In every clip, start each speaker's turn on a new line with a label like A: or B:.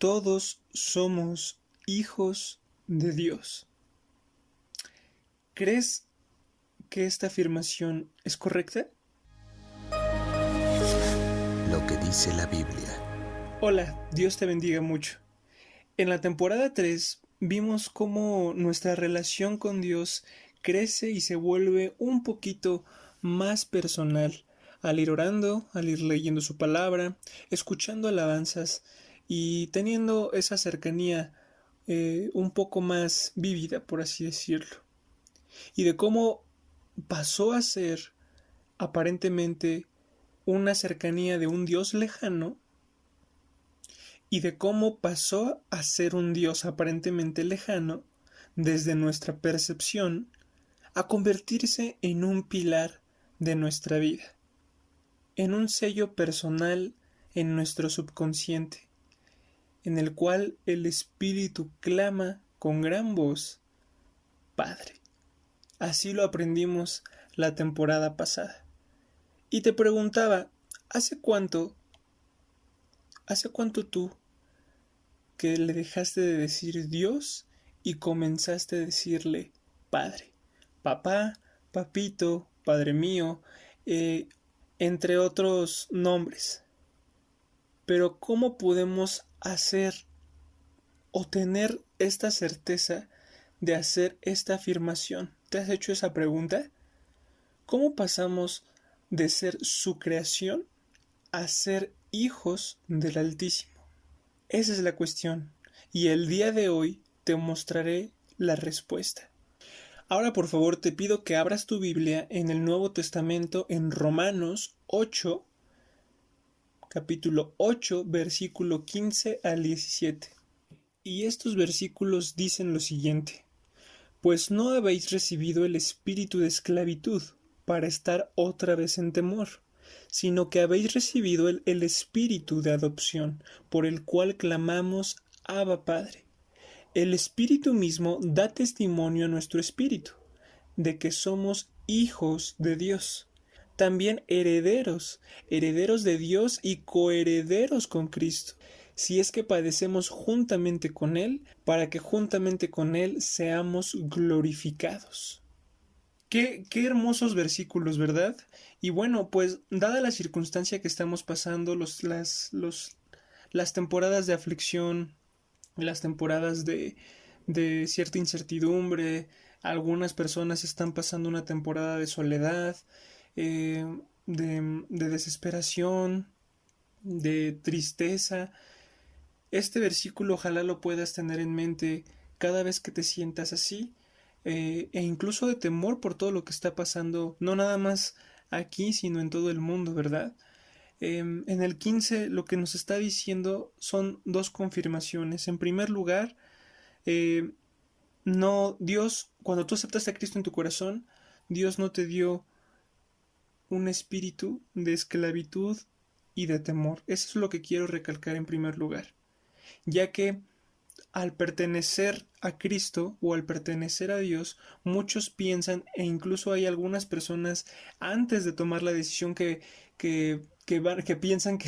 A: Todos somos hijos de Dios. ¿Crees que esta afirmación es correcta?
B: Lo que dice la Biblia.
A: Hola, Dios te bendiga mucho. En la temporada 3 vimos cómo nuestra relación con Dios crece y se vuelve un poquito más personal al ir orando, al ir leyendo su palabra, escuchando alabanzas y teniendo esa cercanía un poco más vívida, por así decirlo. Y de cómo pasó a ser aparentemente una cercanía de un Dios lejano y de cómo pasó a ser un Dios aparentemente lejano desde nuestra percepción a convertirse en un pilar de nuestra vida, en un sello personal en nuestro subconsciente, en el cual el Espíritu clama con gran voz, Padre. Así lo aprendimos la temporada pasada. Y te preguntaba, ¿hace cuánto tú que le dejaste de decir Dios y comenzaste a decirle Padre, papá, papito, Padre mío, eh, entre otros nombres? Pero ¿cómo podemos hacer o tener esta certeza de hacer esta afirmación? ¿Te has hecho esa pregunta? ¿Cómo pasamos de ser su creación a ser hijos del Altísimo? Esa es la cuestión, y el día de hoy te mostraré la respuesta. Ahora por favor te pido que abras tu Biblia en el Nuevo Testamento en Romanos 8, capítulo 8, versículo 15 al 17. Y estos versículos dicen lo siguiente: Pues no habéis recibido el espíritu de esclavitud para estar otra vez en temor, sino que habéis recibido el espíritu de adopción, por el cual clamamos Abba Padre. El Espíritu mismo da testimonio a nuestro espíritu de que somos hijos de Dios. También herederos, herederos de Dios y coherederos con Cristo, si es que padecemos juntamente con Él, para que juntamente con Él seamos glorificados. Qué hermosos versículos, ¿verdad? Y bueno, pues dada la circunstancia que estamos pasando, las temporadas de aflicción, las temporadas de cierta incertidumbre, algunas personas están pasando una temporada de soledad, de desesperación, de tristeza. Este versículo ojalá lo puedas tener en mente cada vez que te sientas así, e incluso de temor por todo lo que está pasando, no nada más aquí, sino en todo el mundo, ¿verdad? En el 15 lo que nos está diciendo son dos confirmaciones. En primer lugar, eh, no, Dios, cuando tú aceptaste a Cristo en tu corazón, Dios no te dio un espíritu de esclavitud y de temor. Eso es lo que quiero recalcar en primer lugar, ya que al pertenecer a Cristo o al pertenecer a Dios, muchos piensan, e incluso hay algunas personas antes de tomar la decisión que piensan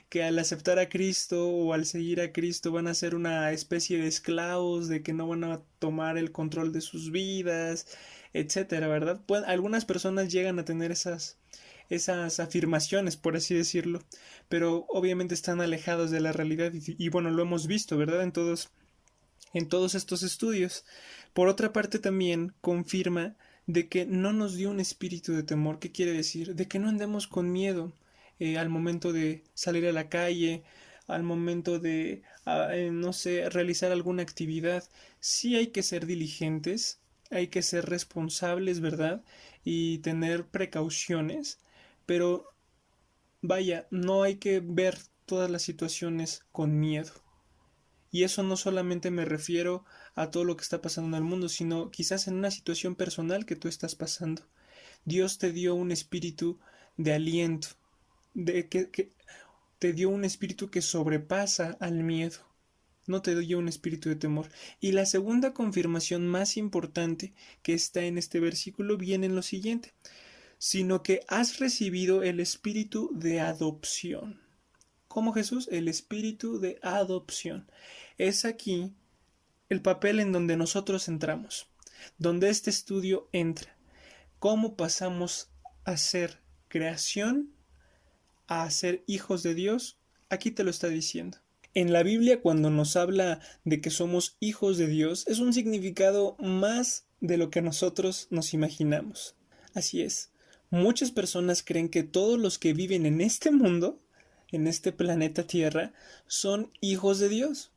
A: que al aceptar a Cristo o al seguir a Cristo van a ser una especie de esclavos, de que no van a tomar el control de sus vidas, etcétera, ¿verdad? Pues, algunas personas llegan a tener esas afirmaciones, por así decirlo, pero obviamente están alejados de la realidad y bueno, lo hemos visto, ¿verdad? En todos estos estudios. Por otra parte también confirma de que no nos dio un espíritu de temor. ¿Qué quiere decir? De que no andemos con miedo al momento de salir a la calle, al momento de, no sé, realizar alguna actividad. Sí hay que ser diligentes, hay que ser responsables, ¿verdad? Y tener precauciones, pero vaya, no hay que ver todas las situaciones con miedo. Y eso no solamente me refiero a todo lo que está pasando en el mundo, sino quizás en una situación personal que tú estás pasando. Dios te dio un espíritu de aliento, que te dio un espíritu que sobrepasa al miedo. No te dio un espíritu de temor. Y la segunda confirmación más importante que está en este versículo viene en lo siguiente: sino que has recibido el espíritu de adopción. como Jesús, el espíritu de adopción. Es aquí el papel en donde nosotros entramos, donde este estudio entra. ¿Cómo pasamos a ser creación a ser hijos de Dios? Aquí te lo está diciendo. En la Biblia, cuando nos habla de que somos hijos de Dios, es un significado más de lo que nosotros nos imaginamos. Así es. Muchas personas creen que todos los que viven en este mundo, en este planeta Tierra, son hijos de Dios.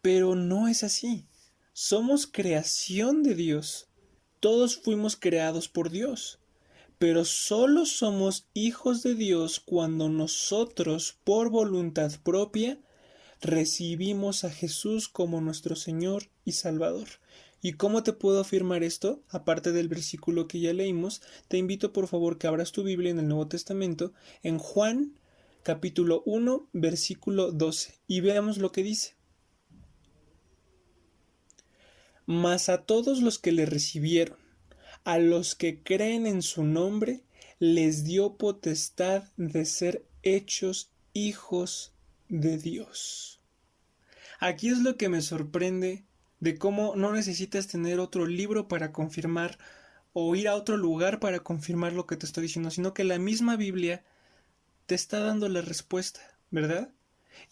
A: Pero no es así. Somos creación de Dios. Todos fuimos creados por Dios. Pero solo somos hijos de Dios cuando nosotros, por voluntad propia, recibimos a Jesús como nuestro Señor y Salvador. ¿Y cómo te puedo afirmar esto? Aparte del versículo que ya leímos, te invito por favor que abras tu Biblia en el Nuevo Testamento, en Juan capítulo 1, versículo 12, y veamos lo que dice. Mas a todos los que le recibieron, a los que creen en su nombre, les dio potestad de ser hechos hijos de Dios. Aquí es lo que me sorprende de cómo no necesitas tener otro libro para confirmar o ir a otro lugar para confirmar lo que te estoy diciendo, sino que la misma Biblia te está dando la respuesta, ¿verdad?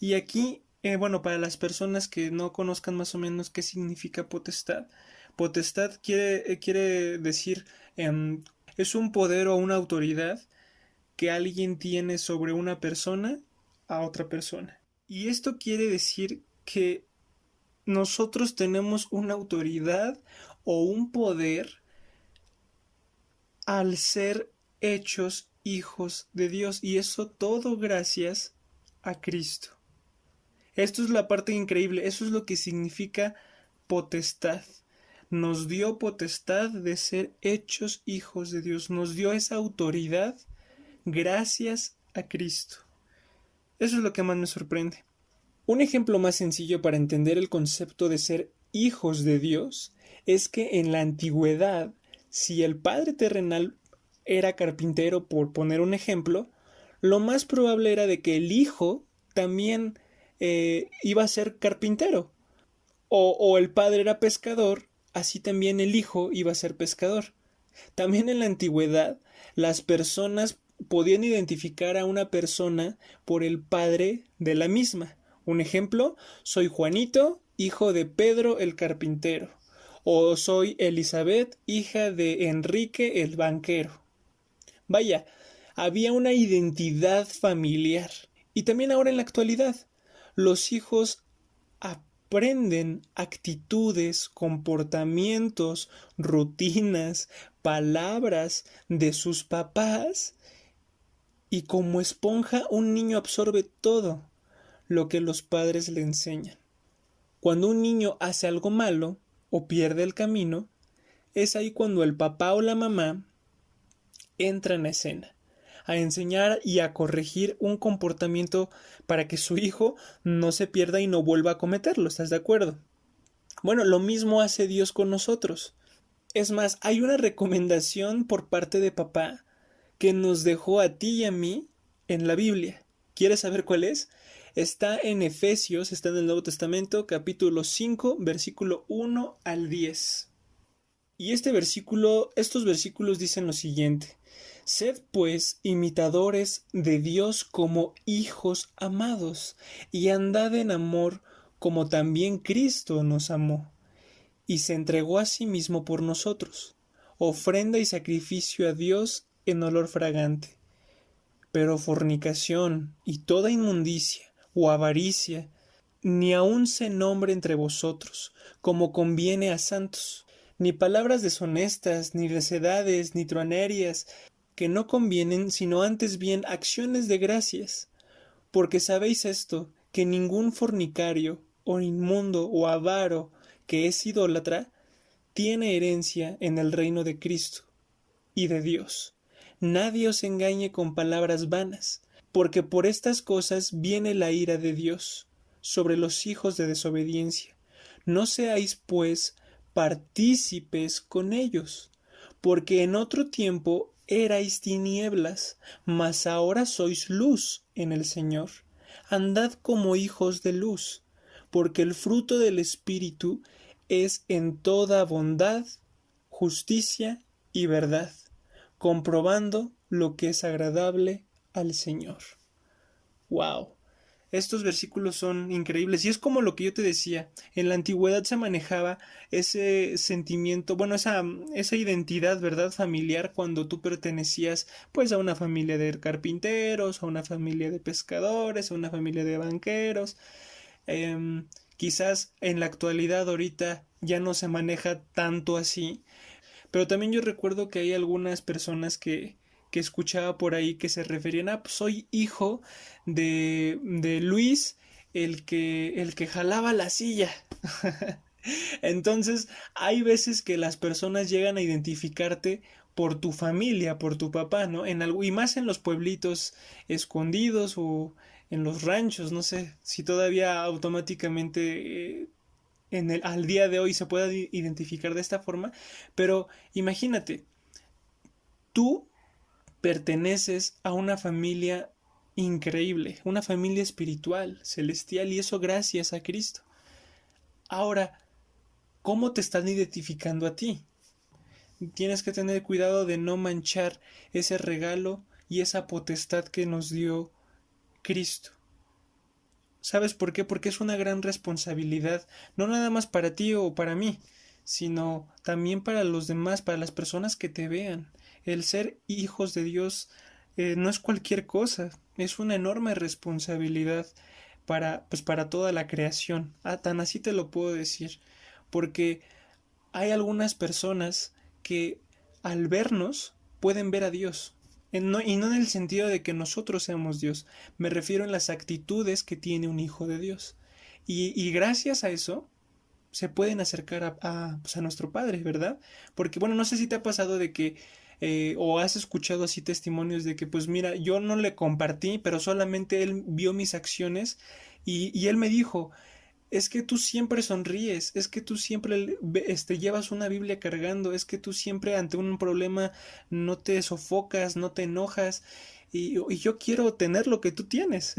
A: Y aquí, para las personas que no conozcan más o menos qué significa potestad, potestad quiere decir, es un poder o una autoridad que alguien tiene sobre una persona a otra persona. Y esto quiere decir que nosotros tenemos una autoridad o un poder al ser hechos hijos de Dios, y eso todo gracias a Cristo. Esto es la parte increíble, eso es lo que significa potestad. Nos dio potestad de ser hechos hijos de Dios, nos dio esa autoridad gracias a Cristo. Eso es lo que más me sorprende. Un ejemplo más sencillo para entender el concepto de ser hijos de Dios es que en la antigüedad, si el padre terrenal era carpintero, por poner un ejemplo, lo más probable era de que el hijo también iba a ser carpintero. O el padre era pescador, así también el hijo iba a ser pescador. También en la antigüedad, las personas podían identificar a una persona por el padre de la misma. Un ejemplo, soy Juanito, hijo de Pedro el carpintero. O soy Elizabeth, hija de Enrique el banquero. Vaya, había una identidad familiar. Y también ahora en la actualidad, los hijos aprenden actitudes, comportamientos, rutinas, palabras de sus papás, y como esponja un niño absorbe todo lo que los padres le enseñan. Cuando un niño hace algo malo o pierde el camino, es ahí cuando el papá o la mamá entran a escena, a enseñar y a corregir un comportamiento para que su hijo no se pierda y no vuelva a cometerlo. ¿Estás de acuerdo? Bueno, lo mismo hace Dios con nosotros. Es más, hay una recomendación por parte de papá que nos dejó a ti y a mí en la Biblia. ¿Quieres saber cuál es? Está en Efesios, está en el Nuevo Testamento, capítulo 5, versículo 1 al 10. Y estos versículos dicen lo siguiente: Sed pues imitadores de Dios como hijos amados, y andad en amor como también Cristo nos amó, y se entregó a sí mismo por nosotros, ofrenda y sacrificio a Dios en olor fragante. Pero fornicación y toda inmundicia o avaricia, ni aun se nombre entre vosotros, como conviene a santos, ni palabras deshonestas, ni recedades, ni truanerias, que no convienen, sino antes bien acciones de gracias. Porque sabéis esto, que ningún fornicario, o inmundo, o avaro, que es idólatra, tiene herencia en el reino de Cristo y de Dios. Nadie os engañe con palabras vanas, porque por estas cosas viene la ira de Dios sobre los hijos de desobediencia. No seáis, pues, partícipes con ellos, porque en otro tiempo erais tinieblas, mas ahora sois luz en el Señor. andad como hijos de luz, porque el fruto del Espíritu es en toda bondad, justicia y verdad, comprobando lo que es agradable al Señor. ¡Wow! Estos versículos son increíbles y es como lo que yo te decía, en la antigüedad se manejaba ese sentimiento, bueno, esa identidad, ¿verdad? Familiar cuando tú pertenecías pues a una familia de carpinteros, a una familia de pescadores, a una familia de banqueros. Quizás en la actualidad ahorita ya no se maneja tanto así, pero también yo recuerdo que hay algunas personas que escuchaba por ahí que se referían a, pues soy hijo de Luis, el que jalaba la silla. Entonces, hay veces que las personas llegan a identificarte por tu familia, por tu papá, ¿no? En algo, y más en los pueblitos escondidos o en los ranchos, no sé si todavía automáticamente al día de hoy se puede identificar de esta forma, pero imagínate, tú perteneces a una familia increíble, una familia espiritual, celestial, y eso gracias a Cristo. Ahora, ¿cómo te están identificando a ti? Tienes que tener cuidado de no manchar ese regalo y esa potestad que nos dio Cristo. ¿Sabes por qué? Porque es una gran responsabilidad, no nada más para ti o para mí, sino también para los demás, para las personas que te vean. El ser hijos de Dios no es cualquier cosa, es una enorme responsabilidad pues para toda la creación. Tan así te lo puedo decir, porque hay algunas personas que al vernos pueden ver a Dios. Y no en el sentido de que nosotros seamos Dios, me refiero en las actitudes que tiene un hijo de Dios. Y gracias a eso se pueden acercar pues a nuestro Padre, ¿verdad? Porque bueno, no sé si te ha pasado de que o has escuchado así testimonios de que pues mira, yo no le compartí, pero solamente él vio mis acciones y él me dijo, es que tú siempre sonríes, es que tú siempre llevas una Biblia cargando, es que tú siempre ante un problema no te sofocas, no te enojas, y yo quiero tener lo que tú tienes.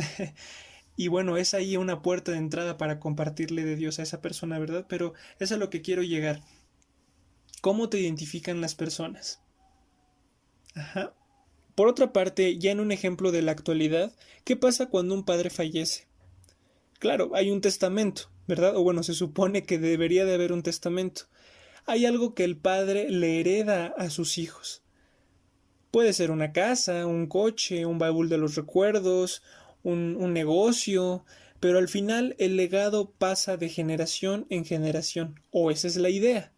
A: Y bueno, es ahí una puerta de entrada para compartirle de Dios a esa persona, ¿verdad? Pero es a lo que quiero llegar. ¿Cómo te identifican las personas? Ajá. Por otra parte, ya en un ejemplo de la actualidad, ¿qué pasa cuando un padre fallece? Claro, hay un testamento, ¿verdad? O bueno, se supone que debería de haber un testamento. Hay algo que el padre le hereda a sus hijos. Puede ser una casa, un coche, un baúl de los recuerdos, un negocio, pero al final el legado pasa de generación en generación, o esa es la idea.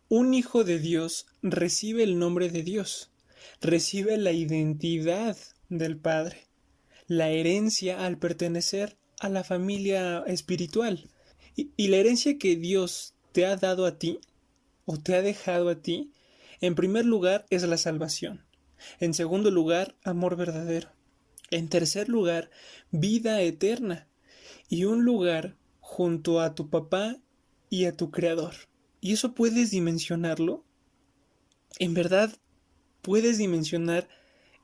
A: Un hijo de Dios recibe el nombre de Dios, recibe la identidad del Padre, la herencia al pertenecer a la familia espiritual. Y la herencia que Dios te ha dado a ti, o te ha dejado a ti, en primer lugar es la salvación. En segundo lugar, amor verdadero. En tercer lugar, vida eterna. Y un lugar junto a tu papá y a tu creador. ¿Y eso puedes dimensionarlo? ¿En verdad puedes dimensionar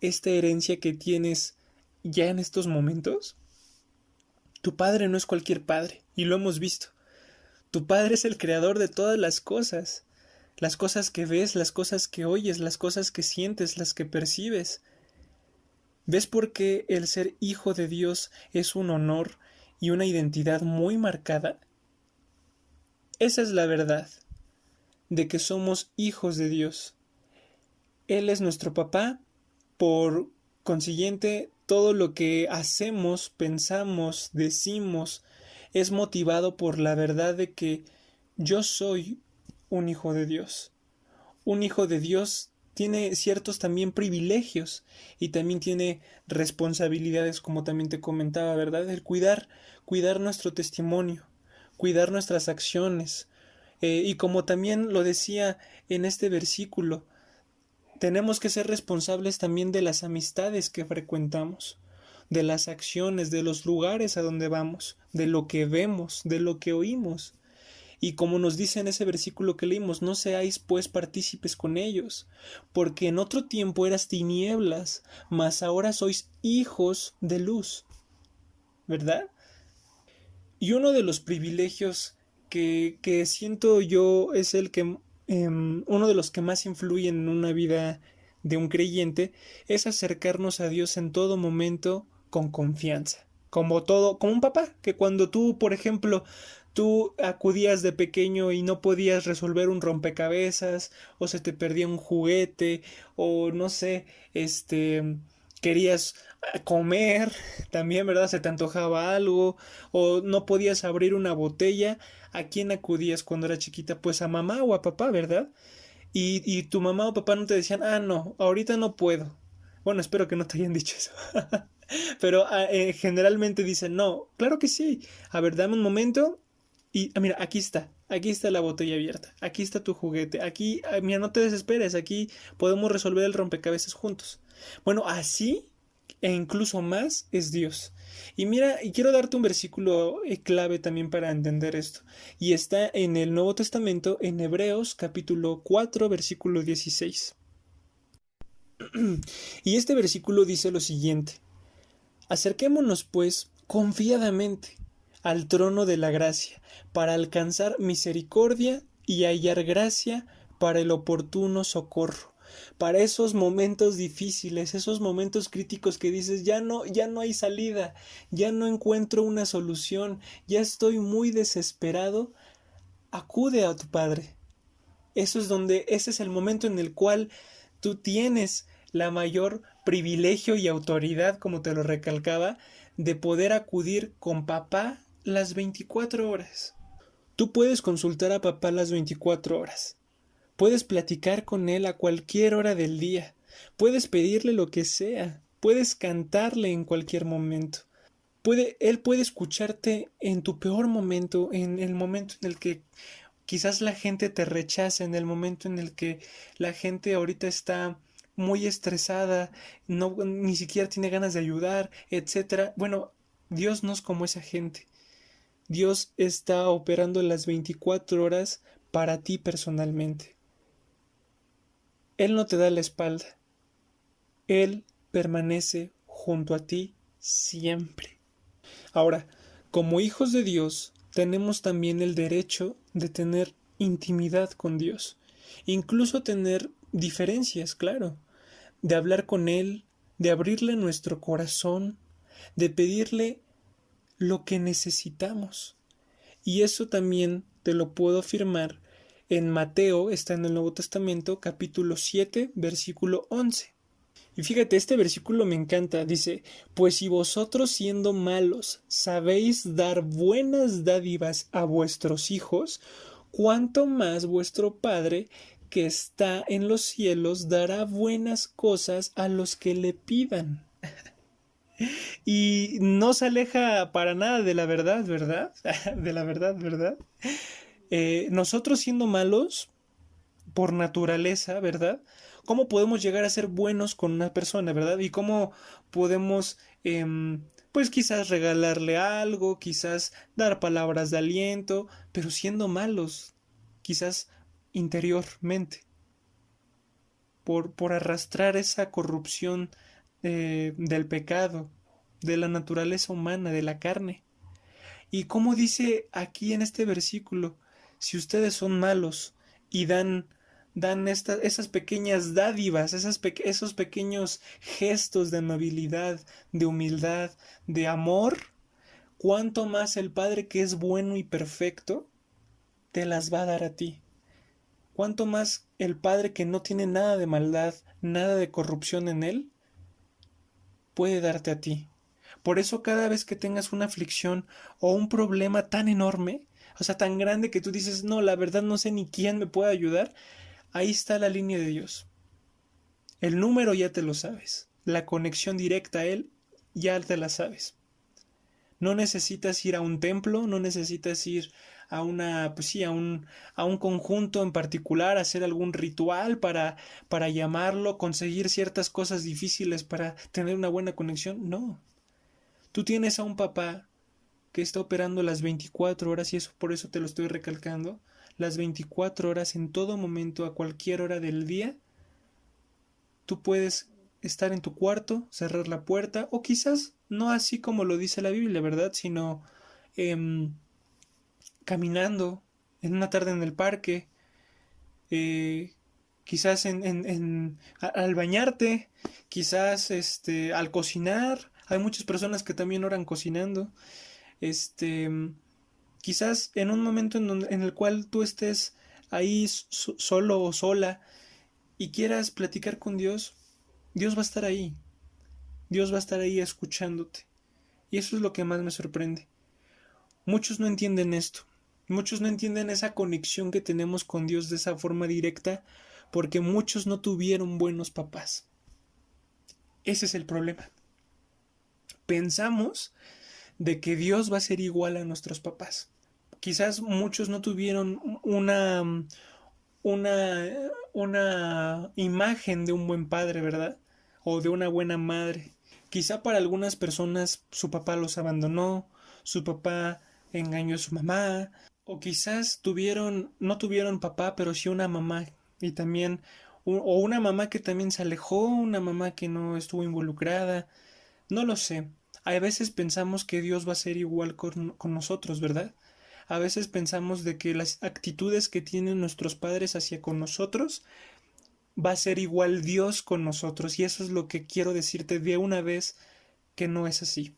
A: esta herencia que tienes ya en estos momentos? Tu padre no es cualquier padre, y lo hemos visto. Tu padre es el creador de todas las cosas que ves, las cosas que oyes, las cosas que sientes, las que percibes. ¿Ves por qué el ser hijo de Dios es un honor y una identidad muy marcada? Esa es la verdad, de que somos hijos de Dios. Él es nuestro papá, por consiguiente, todo lo que hacemos, pensamos, decimos, es motivado por la verdad de que yo soy un hijo de Dios. Un hijo de Dios tiene ciertos también privilegios y también tiene responsabilidades, como también te comentaba, ¿verdad? El cuidar nuestro testimonio, cuidar nuestras acciones. Y como también lo decía en este versículo, tenemos que ser responsables también de las amistades que frecuentamos, de las acciones, de los lugares a donde vamos, de lo que vemos, de lo que oímos. Y como nos dice en ese versículo que leímos, no seáis pues partícipes con ellos, porque en otro tiempo eras tinieblas, mas ahora sois hijos de luz. ¿verdad? Y uno de los privilegios que siento yo es el que uno de los que más influyen en una vida de un creyente es acercarnos a Dios en todo momento con confianza. Como todo, como un papá, que cuando tú, por ejemplo, tú acudías de pequeño y no podías resolver un rompecabezas, o se te perdía un juguete, o no sé, querías comer, también, ¿verdad? Se te antojaba algo, o no podías abrir una botella, ¿a quién acudías cuando era chiquita? Pues a mamá o a papá, ¿verdad? Y tu mamá o papá no te decían, ah, no, ahorita no puedo. Bueno, espero que no te hayan dicho eso. Pero generalmente dicen, no, claro que sí. A ver, dame un momento y mira, aquí está la botella abierta, aquí está tu juguete, aquí, mira, no te desesperes, aquí podemos resolver el rompecabezas juntos. Bueno, así e incluso más es Dios. Y mira, y quiero darte un versículo clave también para entender esto. Y está en el Nuevo Testamento, en Hebreos capítulo 4, versículo 16. Y este versículo dice lo siguiente: acerquémonos, pues, confiadamente al trono de la gracia, para alcanzar misericordia y hallar gracia para el oportuno socorro. Para esos momentos difíciles, esos momentos críticos que dices, ya no hay salida, ya no encuentro una solución, ya estoy muy desesperado, acude a tu Padre. Ese es el momento en el cual tú tienes la mayor privilegio y autoridad, como te lo recalcaba, de poder acudir con papá las 24 horas. Tú puedes consultar a papá las 24 horas. Puedes platicar con él a cualquier hora del día. Puedes pedirle lo que sea. Puedes cantarle en cualquier momento. Él puede escucharte en tu peor momento, en el momento en el que quizás la gente te rechaza, en el momento en el que la gente ahorita está muy estresada, no, ni siquiera tiene ganas de ayudar, etcétera. Bueno, Dios no es como esa gente. Dios está operando las 24 horas para ti personalmente. Él no te da la espalda. Él permanece junto a ti siempre. Ahora, como hijos de Dios, tenemos también el derecho de tener intimidad con Dios, incluso tener diferencias, claro, de hablar con Él, de abrirle nuestro corazón, de pedirle lo que necesitamos. Y eso también te lo puedo afirmar en Mateo, está en el Nuevo Testamento, capítulo 7, versículo 11. Y fíjate, este versículo me encanta, dice, pues si vosotros siendo malos sabéis dar buenas dádivas a vuestros hijos, cuánto más vuestro Padre que está en los cielos dará buenas cosas a los que le pidan. Y no se aleja para nada de la verdad, ¿verdad? De la verdad, ¿verdad? Nosotros siendo malos, por naturaleza, ¿verdad? ¿Cómo podemos llegar a ser buenos con una persona, ¿verdad? Y cómo podemos, pues quizás regalarle algo, quizás dar palabras de aliento, pero siendo malos, quizás interiormente, por arrastrar esa corrupción del pecado, de la naturaleza humana, de la carne. Y como dice aquí en este versículo, si ustedes son malos y dan esas pequeñas dádivas, esos pequeños gestos de amabilidad, de humildad, de amor, cuánto más el Padre que es bueno y perfecto te las va a dar a ti. Cuánto más el Padre que no tiene nada de maldad, nada de corrupción en él, puede darte a ti. Por eso cada vez que tengas una aflicción o un problema tan enorme, o sea, tan grande que tú dices, no, la verdad no sé ni quién me puede ayudar, ahí está la línea de Dios. El número ya te lo sabes. La conexión directa a Él ya te la sabes. No necesitas ir a un templo, no necesitas ir a una, pues sí, a un conjunto en particular, hacer algún ritual para llamarlo, conseguir ciertas cosas difíciles para tener una buena conexión. No. Tú tienes a un papá que está operando las 24 horas y eso por eso te lo estoy recalcando, las 24 horas en todo momento, a cualquier hora del día, tú puedes estar en tu cuarto, cerrar la puerta, o quizás no así como lo dice la Biblia, ¿verdad? Sino em, caminando en una tarde en el parque, eh, quizás al bañarte, quizás al cocinar. Hay muchas personas que también oran cocinando. Este, quizás en un momento en el cual tú estés ahí solo o sola y quieras platicar con Dios, Dios va a estar ahí. Dios va a estar ahí escuchándote. Y eso es lo que más me sorprende. Muchos no entienden esto. Muchos no entienden esa conexión que tenemos con Dios de esa forma directa porque muchos no tuvieron buenos papás. Ese es el problema. Pensamos de que Dios va a ser igual a nuestros papás. Quizás muchos no tuvieron una, una imagen de un buen padre, ¿verdad? O de una buena madre. Quizá para algunas personas su papá los abandonó, su papá engañó a su mamá, o quizás no tuvieron papá, pero sí una mamá, y también, o una mamá que también se alejó, una mamá que no estuvo involucrada, no lo sé. A veces pensamos que Dios va a ser igual con nosotros, ¿verdad? A veces pensamos de que las actitudes que tienen nuestros padres hacia con nosotros va a ser igual Dios con nosotros. Y eso es lo que quiero decirte de una vez, que no es así.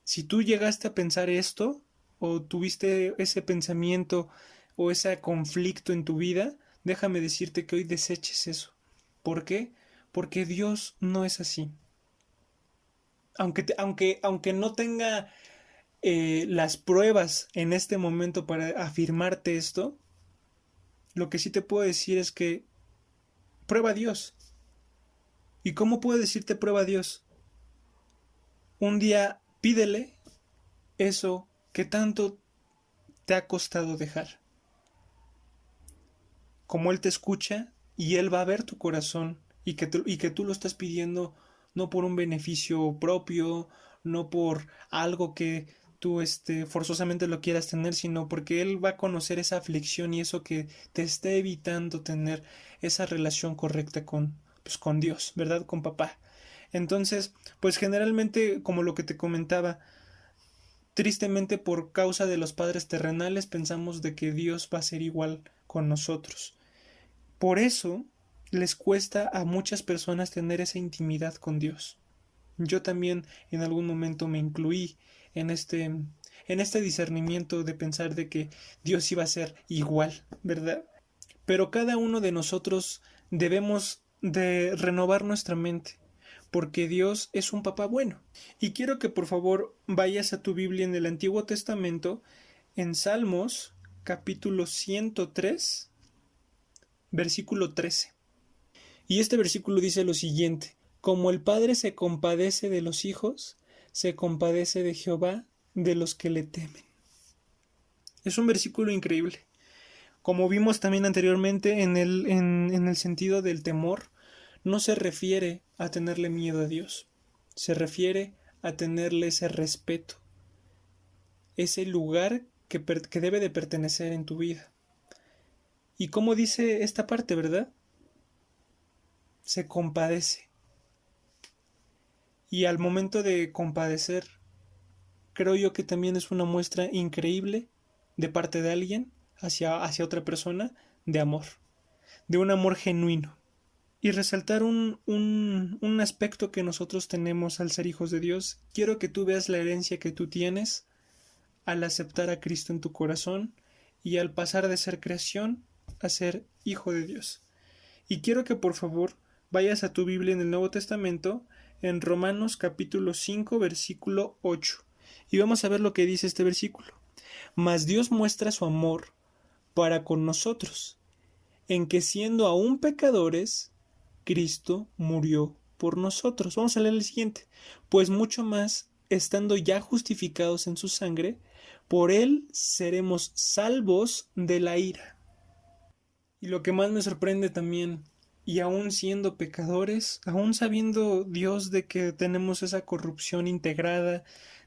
A: Si tú llegaste a pensar esto, o tuviste ese pensamiento o ese conflicto en tu vida, déjame decirte que hoy deseches eso. ¿Por qué? Porque Dios no es así. Aunque no tenga las pruebas en este momento para afirmarte esto, lo que sí te puedo decir es que prueba a Dios. ¿Y cómo puedo decirte prueba a Dios? Un día pídele eso que tanto te ha costado dejar. Como Él te escucha y Él va a ver tu corazón y que tú lo estás pidiendo no por un beneficio propio, no por algo que tú forzosamente lo quieras tener, sino porque Él va a conocer esa aflicción y eso que te está evitando tener esa relación correcta con Dios, ¿verdad? Con papá. Entonces, pues generalmente, como lo que te comentaba, tristemente por causa de los padres terrenales pensamos de que Dios va a ser igual con nosotros. Por eso les cuesta a muchas personas tener esa intimidad con Dios. Yo también en algún momento me incluí en este discernimiento de pensar de que Dios iba a ser igual, ¿verdad? Pero cada uno de nosotros debemos de renovar nuestra mente, porque Dios es un papá bueno. Y quiero que por favor vayas a tu Biblia en el Antiguo Testamento, en Salmos capítulo 103, versículo 13. Y este versículo dice lo siguiente: como el Padre se compadece de los hijos, se compadece de Jehová de los que le temen. Es un versículo increíble. Como vimos también anteriormente en el sentido del temor, no se refiere a tenerle miedo a Dios, se refiere a tenerle ese respeto, ese lugar que debe de pertenecer en tu vida. Y como dice esta parte, ¿verdad? Se compadece. Y al momento de compadecer, creo yo que también es una muestra increíble de parte de alguien hacia otra persona de amor, de un amor genuino. Y resaltar un aspecto que nosotros tenemos al ser hijos de Dios, quiero que tú veas la herencia que tú tienes al aceptar a Cristo en tu corazón y al pasar de ser creación a ser hijo de Dios. Y quiero que por favor vayas a tu Biblia en el Nuevo Testamento, en Romanos capítulo 5, versículo 8. Y vamos a ver lo que dice este versículo. Mas Dios muestra su amor para con nosotros, en que siendo aún pecadores, Cristo murió por nosotros. Vamos a leer el siguiente. Pues mucho más, estando ya justificados en su sangre, por él seremos salvos de la ira. Y lo que más me sorprende también, y aún siendo pecadores, aún sabiendo Dios de que tenemos esa corrupción integrada,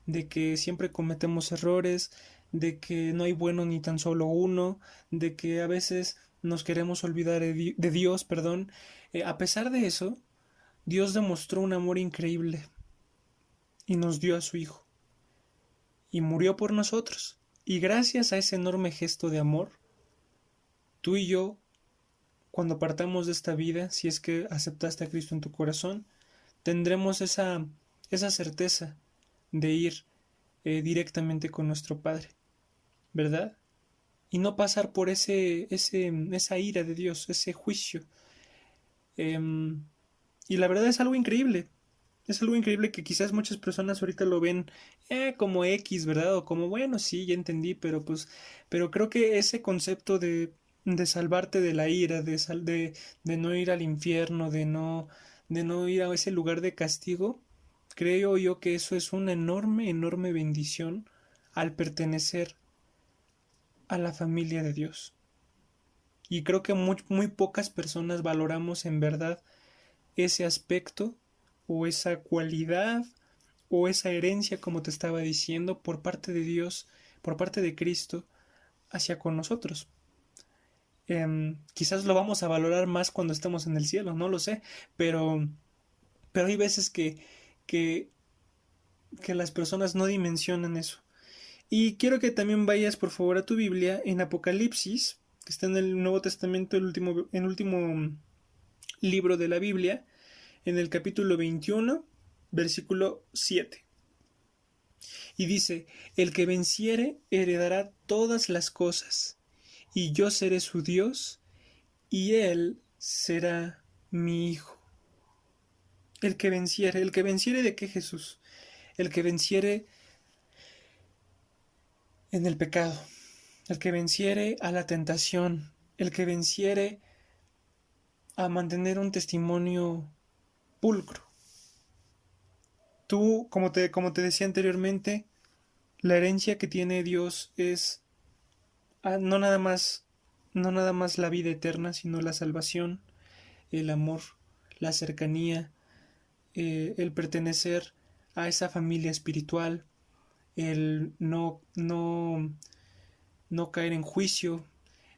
A: de que siempre cometemos errores, de que no hay bueno ni tan solo uno, de que a veces nos queremos olvidar de Dios, perdón. A pesar de eso, Dios demostró un amor increíble y nos dio a su Hijo y murió por nosotros. Y gracias a ese enorme gesto de amor, tú y yo, cuando partamos de esta vida, si es que aceptaste a Cristo en tu corazón, tendremos esa certeza de ir directamente con nuestro Padre, ¿verdad? Y no pasar por esa ira de Dios, ese juicio. Y la verdad es algo increíble. Es algo increíble que quizás muchas personas ahorita lo ven como X, ¿verdad? O como, bueno, sí, ya entendí, pero creo que ese concepto de salvarte de la ira, de no ir al infierno, de no ir a ese lugar de castigo, creo yo que eso es una enorme, enorme bendición al pertenecer a la familia de Dios. Y creo que muy, muy pocas personas valoramos en verdad ese aspecto o esa cualidad o esa herencia, como te estaba diciendo, por parte de Dios, por parte de Cristo, hacia con nosotros. Quizás lo vamos a valorar más cuando estemos en el cielo, no lo sé, pero hay veces que, que las personas no dimensionan eso. Y quiero que también vayas por favor a tu Biblia en Apocalipsis, que está en el Nuevo Testamento, el último libro de la Biblia, en el capítulo 21, versículo 7. Y dice, el que venciere heredará todas las cosas, y yo seré su Dios, y él será mi hijo. ¿el que venciere de qué, Jesús? El que venciere en el pecado, el que venciere a la tentación, el que venciere a mantener un testimonio pulcro. Tú, como te decía anteriormente, la herencia que tiene Dios es no nada más, no nada más la vida eterna, sino la salvación, el amor, la cercanía, el pertenecer a esa familia espiritual, el no caer en juicio,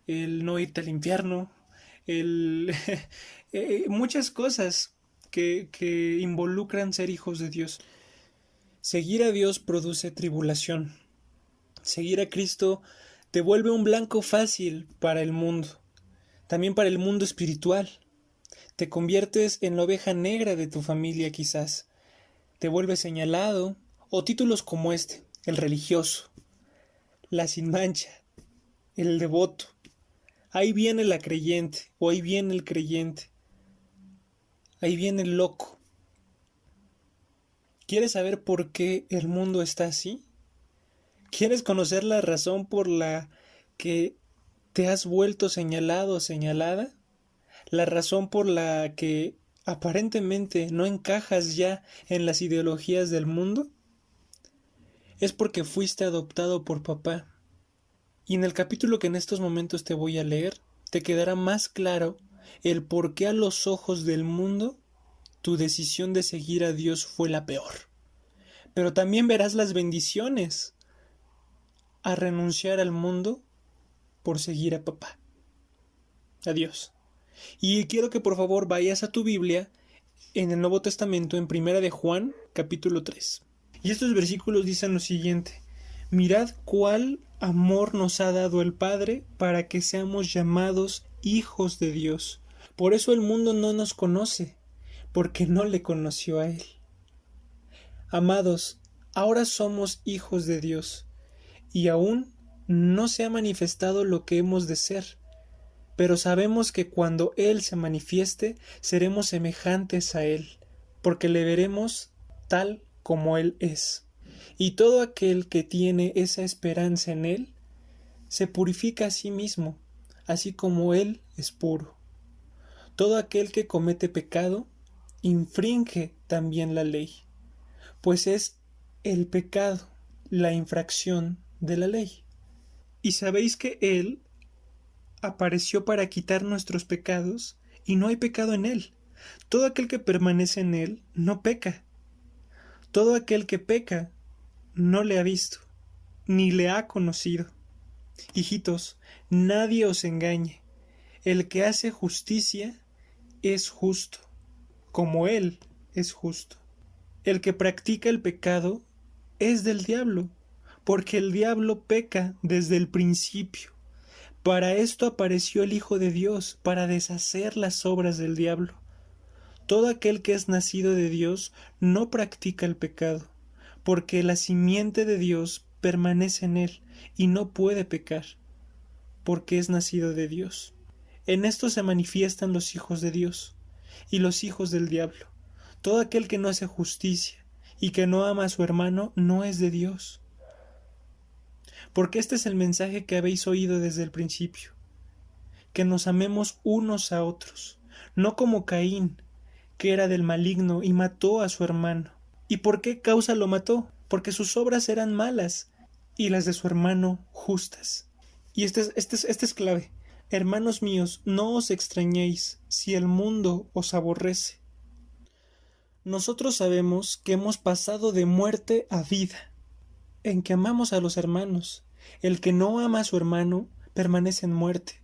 A: el no irte al infierno, el muchas cosas que involucran ser hijos de Dios. Seguir a Dios produce tribulación. Seguir a Cristo te vuelve un blanco fácil para el mundo, también para el mundo espiritual. Te conviertes en la oveja negra de tu familia quizás. Te vuelves señalado, o títulos como este, el religioso, la sin mancha, el devoto. Ahí viene la creyente, o ahí viene el creyente. Ahí viene el loco. ¿Quieres saber por qué el mundo está así? ¿Quieres conocer la razón por la que te has vuelto señalado o señalada? ¿La razón por la que aparentemente no encajas ya en las ideologías del mundo? Es porque fuiste adoptado por papá. Y en el capítulo que en estos momentos te voy a leer, te quedará más claro el por qué a los ojos del mundo tu decisión de seguir a Dios fue la peor. Pero también verás las bendiciones a renunciar al mundo por seguir a papá. Adiós. Y quiero que por favor vayas a tu Biblia en el Nuevo Testamento, en Primera de Juan, capítulo 3. Y estos versículos dicen lo siguiente: mirad cuál amor nos ha dado el Padre para que seamos llamados hijos de Dios. Por eso el mundo no nos conoce, porque no le conoció a Él. Amados, ahora somos hijos de Dios, y aún no se ha manifestado lo que hemos de ser, pero sabemos que cuando Él se manifieste, seremos semejantes a Él, porque le veremos tal como Él es. Y todo aquel que tiene esa esperanza en Él, se purifica a sí mismo, así como Él es puro. Todo aquel que comete pecado, infringe también la ley, pues es el pecado la infracción de la ley. Y sabéis que Él apareció para quitar nuestros pecados, y no hay pecado en Él. Todo aquel que permanece en Él no peca. Todo aquel que peca no le ha visto, ni le ha conocido. Hijitos, nadie os engañe. El que hace justicia es justo, como Él es justo. El que practica el pecado es del diablo, porque el diablo peca desde el principio. Para esto apareció el Hijo de Dios, para deshacer las obras del diablo. Todo aquel que es nacido de Dios no practica el pecado, porque la simiente de Dios permanece en él y no puede pecar, porque es nacido de Dios. En esto se manifiestan los hijos de Dios y los hijos del diablo. Todo aquel que no hace justicia y que no ama a su hermano no es de Dios. Porque este es el mensaje que habéis oído desde el principio, que nos amemos unos a otros, no como Caín, que era del maligno y mató a su hermano. ¿Y por qué causa lo mató? Porque sus obras eran malas y las de su hermano justas. Y este es clave. Hermanos míos, no os extrañéis si el mundo os aborrece. Nosotros sabemos que hemos pasado de muerte a vida, en que amamos a los hermanos. El que no ama a su hermano permanece en muerte.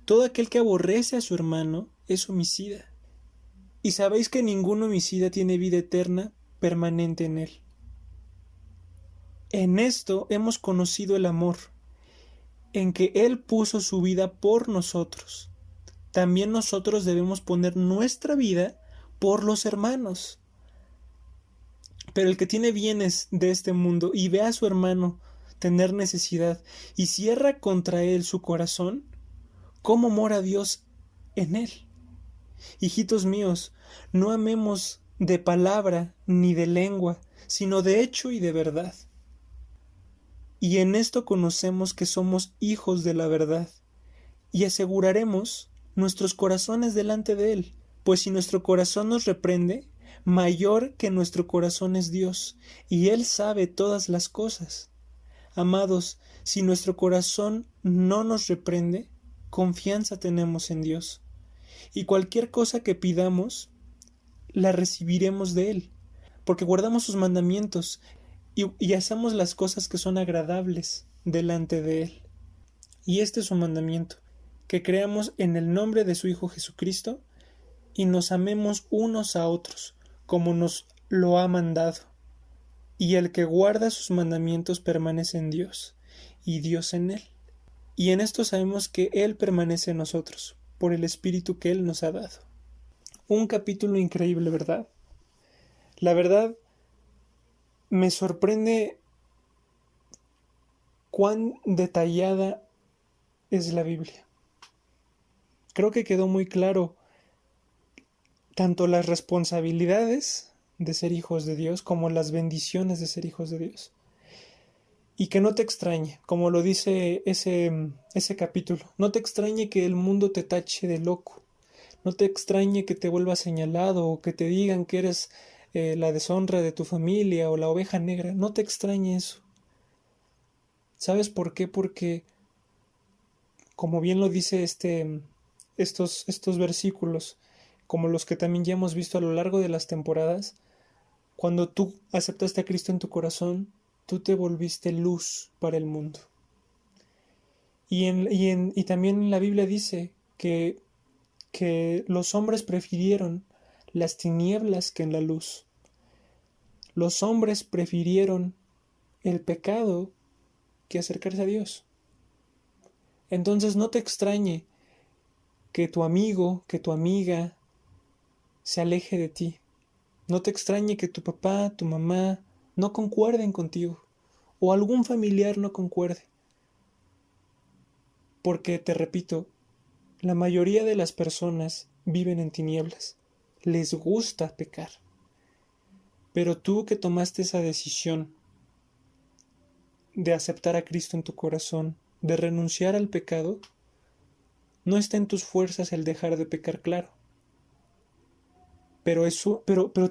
A: Todo aquel que aborrece a su hermano es homicida. Y sabéis que ningún homicida tiene vida eterna permanente en él. En esto hemos conocido el amor, en que Él puso su vida por nosotros. También nosotros debemos poner nuestra vida por los hermanos. Pero el que tiene bienes de este mundo y ve a su hermano tener necesidad y cierra contra él su corazón, ¿cómo mora Dios en él? Hijitos míos, no amemos de palabra ni de lengua, sino de hecho y de verdad. Y en esto conocemos que somos hijos de la verdad, y aseguraremos nuestros corazones delante de Él, pues si nuestro corazón nos reprende, mayor que nuestro corazón es Dios, y Él sabe todas las cosas. Amados, si nuestro corazón no nos reprende, confianza tenemos en Dios, y cualquier cosa que pidamos, la recibiremos de Él, porque guardamos sus mandamientos y hacemos las cosas que son agradables delante de Él. Y este es su mandamiento, que creamos en el nombre de su Hijo Jesucristo y nos amemos unos a otros, como nos lo ha mandado. Y el que guarda sus mandamientos permanece en Dios, y Dios en él. Y en esto sabemos que Él permanece en nosotros, por el Espíritu que Él nos ha dado. Un capítulo increíble, ¿verdad? La verdad, me sorprende cuán detallada es la Biblia. Creo que quedó muy claro tanto las responsabilidades de ser hijos de Dios como las bendiciones de ser hijos de Dios. Y que no te extrañe, como lo dice ese capítulo, no te extrañe que el mundo te tache de loco, no te extrañe que te vuelvas señalado o que te digan que eres la deshonra de tu familia o la oveja negra, no te extrañe eso. ¿Sabes por qué? Porque, como bien lo dice estos versículos, como los que también ya hemos visto a lo largo de las temporadas, cuando tú aceptaste a Cristo en tu corazón, tú te volviste luz para el mundo. Y también la Biblia dice que los hombres prefirieron las tinieblas que en la luz. Los hombres prefirieron el pecado que acercarse a Dios. Entonces no te extrañe que tu amigo, que tu amiga se aleje de ti. No te extrañe que tu papá, tu mamá no concuerden contigo o algún familiar no concuerde. Porque, te repito, la mayoría de las personas viven en tinieblas. Les gusta pecar. Pero tú que tomaste esa decisión de aceptar a Cristo en tu corazón, de renunciar al pecado, no está en tus fuerzas el dejar de pecar, claro. Pero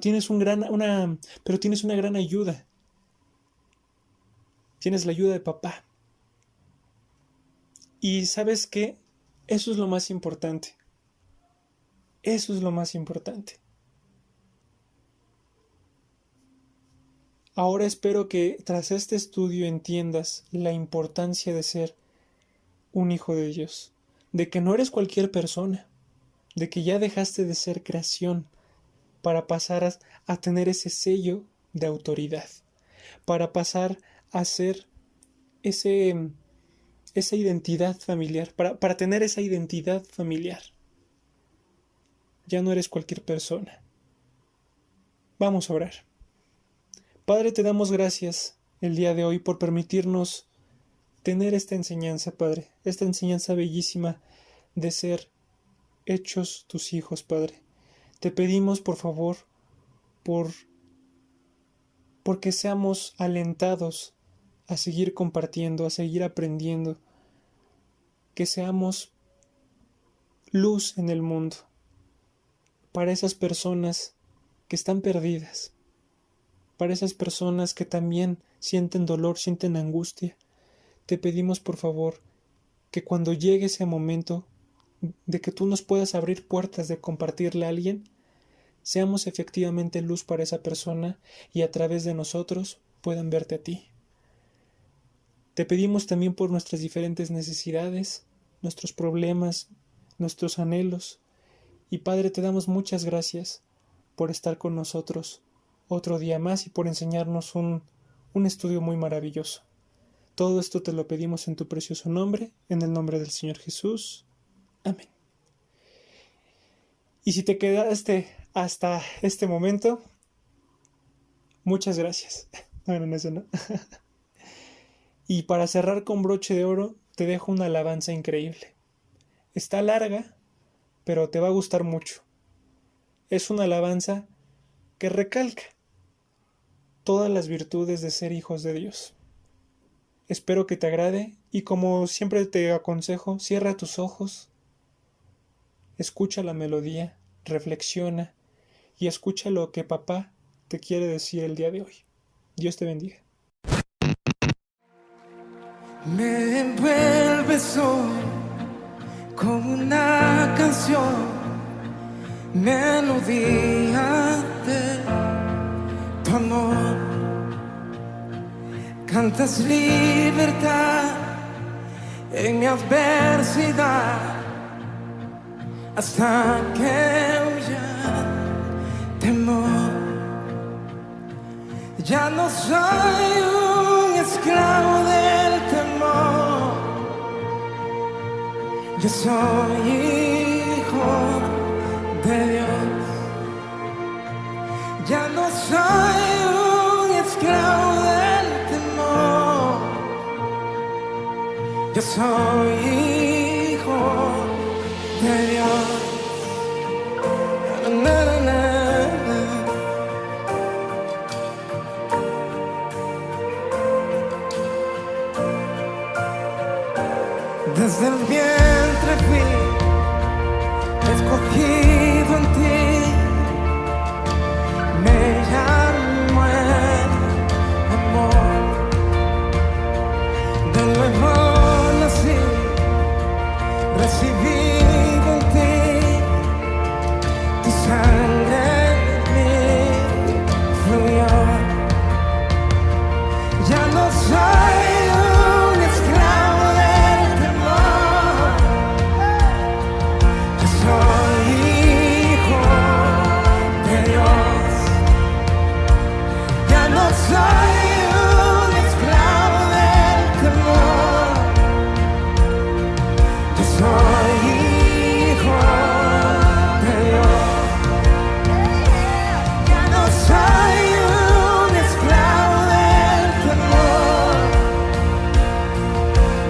A: tienes tienes una gran ayuda. Tienes la ayuda de papá. Y ¿sabes qué? Eso es lo más importante. Eso es lo más importante. Ahora espero que tras este estudio entiendas la importancia de ser un hijo de Dios, de que no eres cualquier persona, de que ya dejaste de ser creación, para pasar a tener ese sello de autoridad, para pasar a ser esa identidad familiar, para tener esa identidad familiar. Ya no eres cualquier persona. Vamos a orar. Padre, te damos gracias el día de hoy por permitirnos tener esta enseñanza, Padre, esta enseñanza bellísima de ser hechos tus hijos, Padre. Te pedimos, por favor, porque seamos alentados a seguir compartiendo, a seguir aprendiendo, que seamos luz en el mundo para esas personas que están perdidas, para esas personas que también sienten dolor, sienten angustia. Te pedimos, por favor, que cuando llegue ese momento de que tú nos puedas abrir puertas de compartirle a alguien, seamos efectivamente luz para esa persona y a través de nosotros puedan verte a ti. Te pedimos también por nuestras diferentes necesidades, nuestros problemas, nuestros anhelos. Y Padre, te damos muchas gracias por estar con nosotros otro día más y por enseñarnos un estudio muy maravilloso. Todo esto te lo pedimos en tu precioso nombre, en el nombre del Señor Jesús. Amén. Y si te quedaste hasta este momento, muchas gracias. No, eso no. Y para cerrar con broche de oro, te dejo una alabanza increíble. Está larga, pero te va a gustar mucho. Es una alabanza que recalca todas las virtudes de ser hijos de Dios. Espero que te agrade y como siempre te aconsejo, cierra tus ojos, escucha la melodía, reflexiona y escucha lo que papá te quiere decir el día de hoy. Dios te bendiga.
C: Me envuelves hoy como una canción, melodía de tu amor. Cantas libertad en mi adversidad hasta que huya temor. Ya no soy un esclavo del temor, yo soy hijo de Dios. Ya no soy un esclavo del temor, yo soy hijo de Dios. Na, na, na. Desde el vientre fui escogido en ti, me llamo el amor. De nuevo nací, recibido en ti, tu sangre en mí fluyó. Ya no soy un esclavo del temor, yo soy hijo de Dios. Ya no soy un esclavo del temor, yo soy hijo de Dios. Ya no soy un esclavo del temor,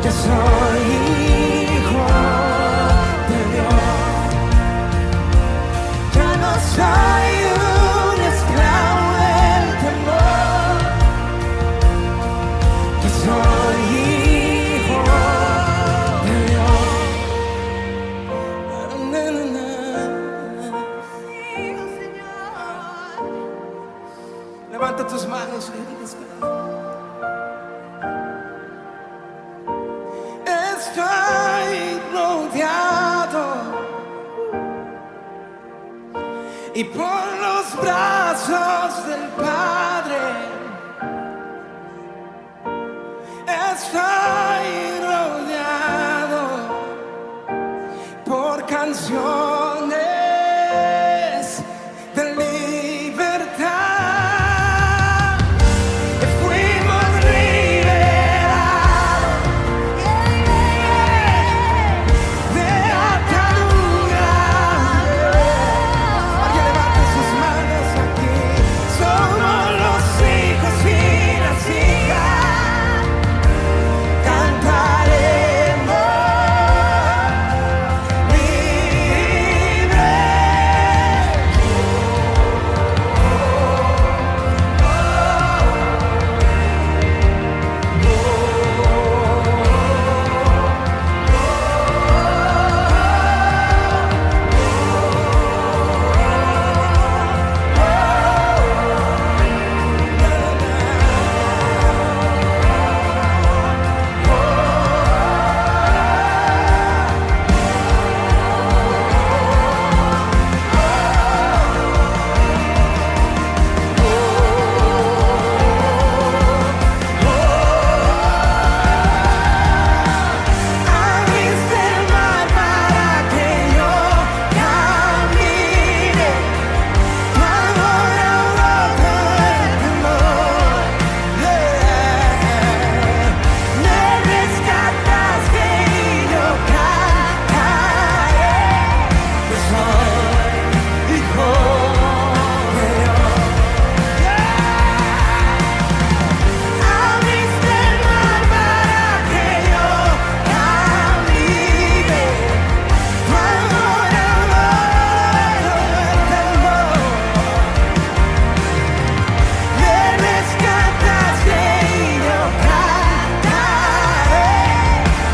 C: yo soy hijo de Dios. Ya no soy un esclavo del temor, yo soy hijo de Dios. Na, na, na. Levanta tus manos y dices que estoy rodeado y por los brazos del Padre estoy rodeado por canciones de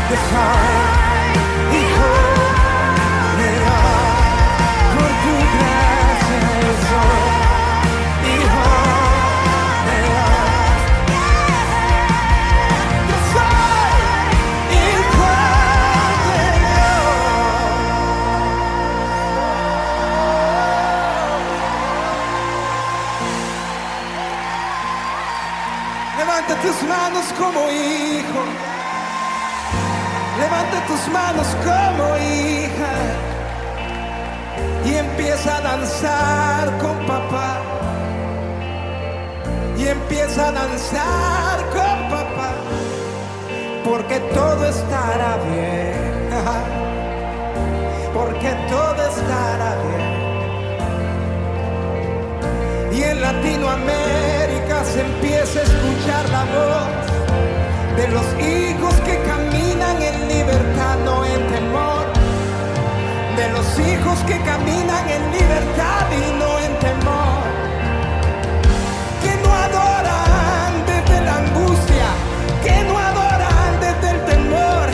C: Yo soy hijo de Dios, por tu gracia yo soy hijo de Dios. Yo soy hijo de Dios. Levanta tus manos como hijo. Levanta tus manos como hija y empieza a danzar con papá. Y empieza a danzar con papá, porque todo estará bien. Porque todo estará bien. Y en Latinoamérica se empieza a escuchar la voz de los hijos que caminan en libertad, no en temor. De los hijos que caminan en libertad y no en temor. Que no adoran desde la angustia, que no adoran desde el temor.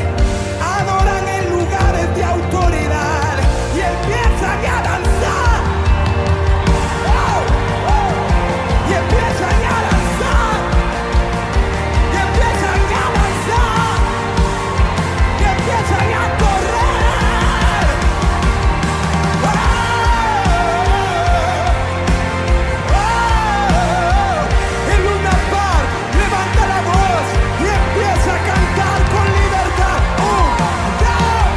C: Adoran en lugares de autoridad y empiezan a danzar. ¡Oh! ¡Oh! Y empiezan a danzar. Y empiezan a danzar. Y empiezan a correr. ¡Oh! ¡Oh! En Luna Park levanta la voz y empieza a cantar con libertad. ¡Un, dos!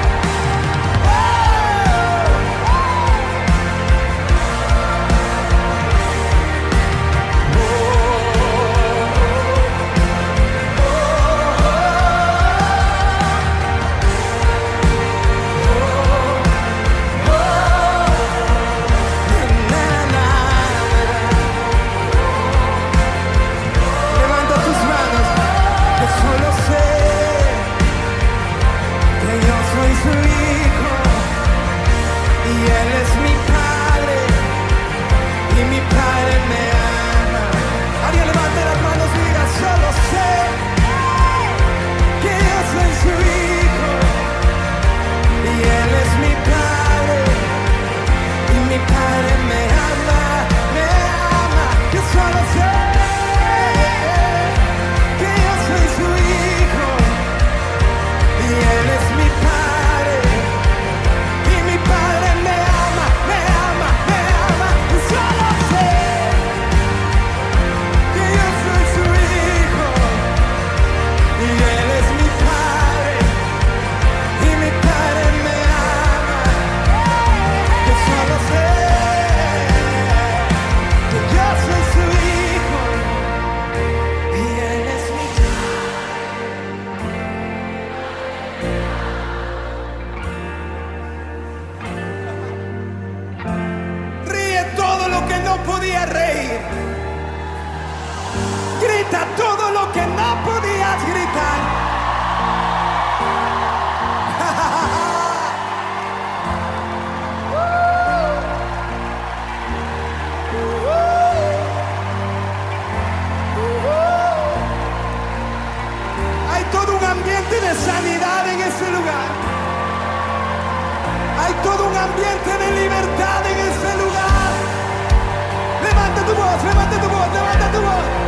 C: Levanta tus manos, que solo sé que yo soy su hijo y él es mi padre y mi padre me ama. Alguien levante las manos y diga, solo sé que yo soy su hijo y él es mi padre y mi padre me ama, me ama. Yo solo sé que yo soy su hijo y él es mi padre y mi padre me ama, me ama, me ama. Yo solo sé que yo soy su hijo y él es mi padre y mi padre me ama. Yo solo sé que yo soy su hijo y él es mi padre. Ríe todo lo que no podía reír. Grita todo lo que no podías gritar. Hay todo un ambiente de sanidad en ese lugar. Hay todo un ambiente de libertad en ese lugar. Levanta tu voz, levanta tu voz, levanta tu voz.